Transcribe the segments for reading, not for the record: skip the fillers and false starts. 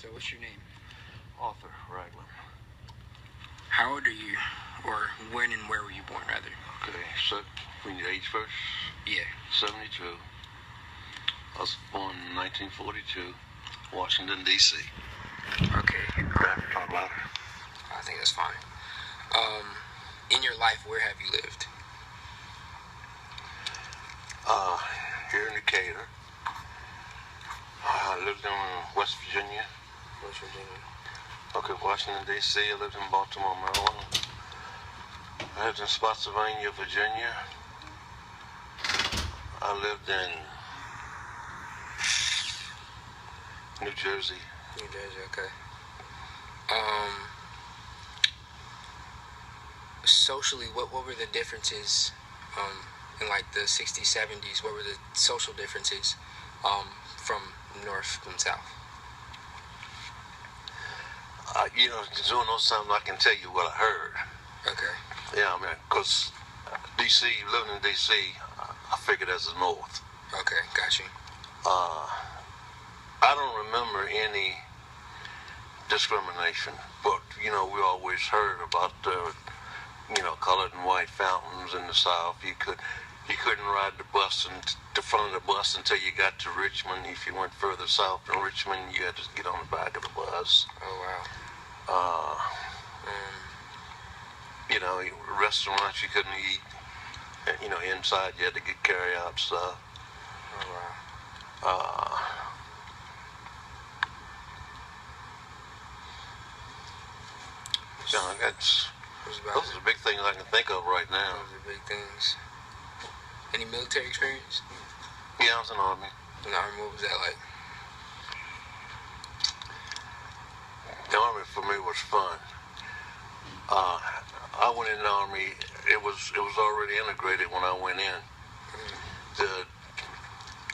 So what's your name? Arthur Ragland. How old are you? Or when and where were you born, rather? Okay, so we need age first? Yeah. 72. I was born in 1942, Washington, D.C. Okay. Talk louder. I think that's fine. In your life, where have you lived? Here in Decatur. I lived in West Virginia. West Virginia. Okay, Washington, D.C. I lived in Baltimore, Maryland. I lived in Spotsylvania, Virginia. I lived in New Jersey. New Jersey, okay. Socially, what were the differences in like the 60s, 70s? What were the social differences from North and South? During those times, I can tell you what I heard. Okay. Yeah, I mean, because D.C., living in D.C., I figured as the North. Okay, got you. I don't remember any discrimination, but, we always heard about the, colored and white fountains in the South. You couldn't ride the front of the bus until you got to Richmond. If you went further south than Richmond, you had to get on the back of the bus. Oh, wow. Restaurants you couldn't eat. Inside you had to get carry-out stuff. Oh, wow. Those are the big things I can think of right now. Those are big things. Any military experience? Yeah, I was in the Army. In the Army, what was that like? The Army for me was fun. I went in the Army. It was already integrated when I went in.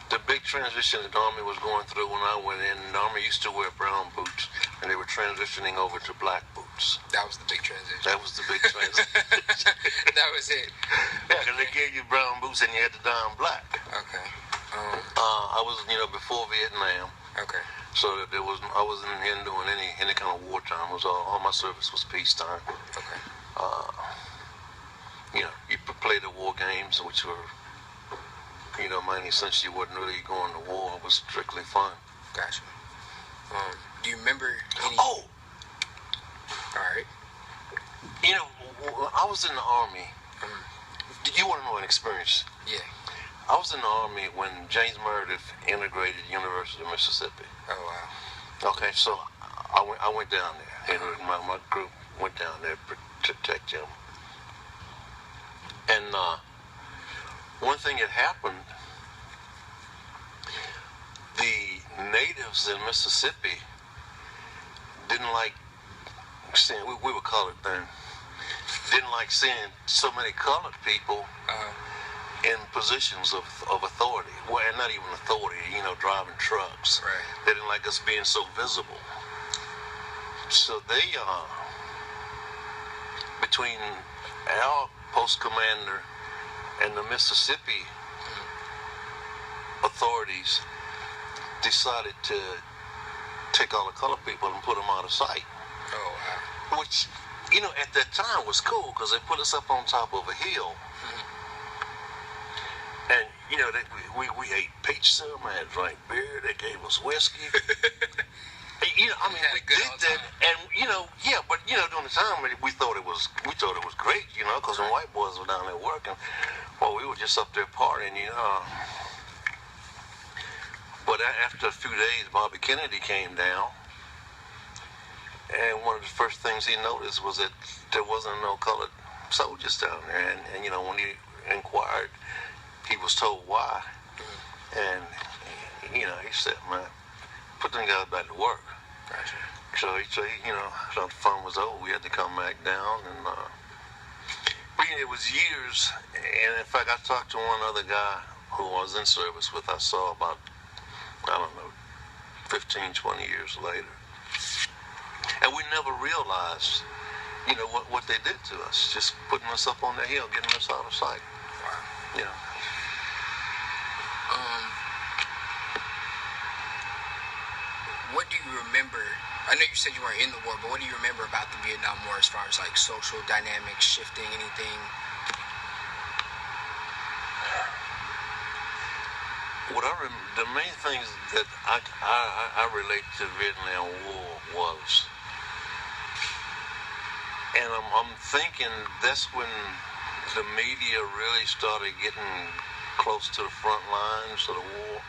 The big transition that the Army was going through when I went in, the Army used to wear brown boots, and they were transitioning over to black boots. That was the big transition. That was the big transition. That was it. Yeah, because they gave you brown boots and you had to don black. Okay. I was, before Vietnam. Okay. So I wasn't in doing any kind of wartime. It was all my service was peacetime. Okay. You play the war games, which were, mainly since you wasn't really going to war, it was strictly fun. Gotcha. Do you remember any... Oh! Alright. I was in the Army. You want to know an experience? Yeah. I was in the Army when James Meredith integrated University of Mississippi. Oh, wow. Okay, so I went down there, and my group went down there to protect him. And one thing that happened, the natives in Mississippi didn't like seeing, we were colored then, didn't like seeing so many colored people in positions of authority. Well, and not even authority, driving trucks. Right. They didn't like us being so visible. So they, between our post commander and the Mississippi authorities decided to take all the colored people and put them out of sight. Oh, wow. Which, at that time was cool because they put us up on top of a hill. And, we ate peach syrup, I drank beer, they gave us whiskey. We did that, and but during the time we thought it was great, because when white boys were down there working, well, we were just up there partying, But after a few days, Bobby Kennedy came down, and one of the first things he noticed was that there wasn't no colored soldiers down there, and when he inquired, he was told why, and he said, "Man, put them guys back to work." Gotcha. So so the fun was over. We had to come back down, and it was years. And in fact, I talked to one other guy who I was in service with. I saw about 15, 20 years later, and we never realized, what they did to us, just putting us up on the hill, getting us out of sight. Wow. Yeah. what do you remember? I know you said you weren't in the war, but what do you remember about the Vietnam War as far as like social dynamics shifting, anything? What the main things that I relate to the Vietnam War was, and I'm thinking that's when the media really started getting close to the front lines of the war,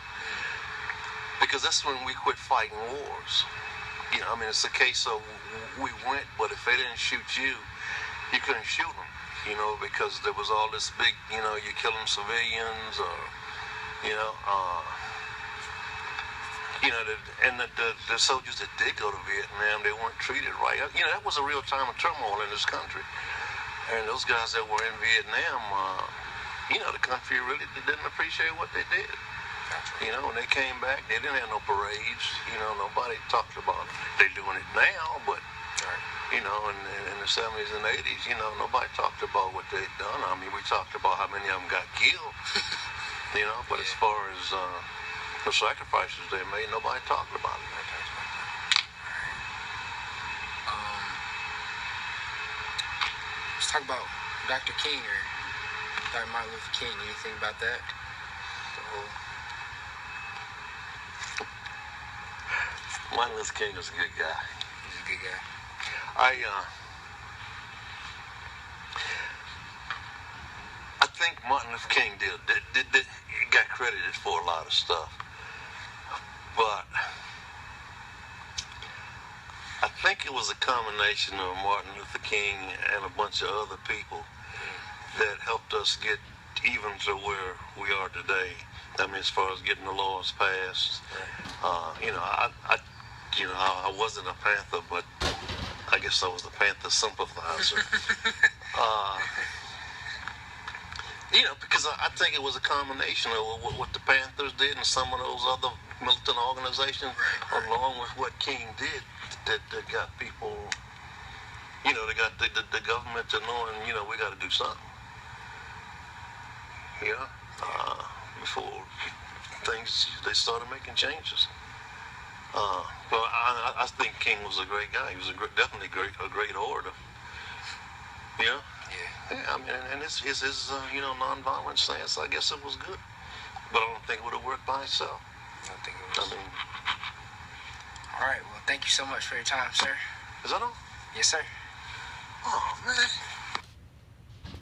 because that's when we quit fighting wars. You know, I mean, it's a case of we went, but if they didn't shoot you, you couldn't shoot them. You know, because there was all this big, you know, you're killing civilians, or the soldiers that did go to Vietnam, they weren't treated right. You know, that was a real time of turmoil in this country. And those guys that were in Vietnam, the country really didn't appreciate what they did. You know, when they came back, they didn't have no parades. You know, nobody talked about it. They're doing it now, but, you know, in the 70s and 80s, you know, nobody talked about what they'd done. I mean, we talked about how many of them got killed. You know, but as far as the sacrifices they made, nobody talked about it. Let's talk about Dr. King or Dr. Martin Luther King. Anything about that? Martin Luther King was a good guy. He's a good guy. I think Martin Luther King got credited for a lot of stuff, but I think it was a combination of Martin Luther King and a bunch of other people that helped us get even to where we are today. I mean, as far as getting the laws passed, I wasn't a Panther, but I guess I was a Panther sympathizer. Because I think it was a combination of what the Panthers did and some of those other militant organizations, along with what King did, that got people, they got the government to knowing, we got to do something. Before they started making changes. Well, I think King was a great guy. He was definitely a great orator. Yeah. Yeah, I mean, and his nonviolent stance, I guess it was good. But I don't think it would have worked by itself. I don't think it was. All right, well, thank you so much for your time, sir. Is that all? Yes, sir. Oh, man.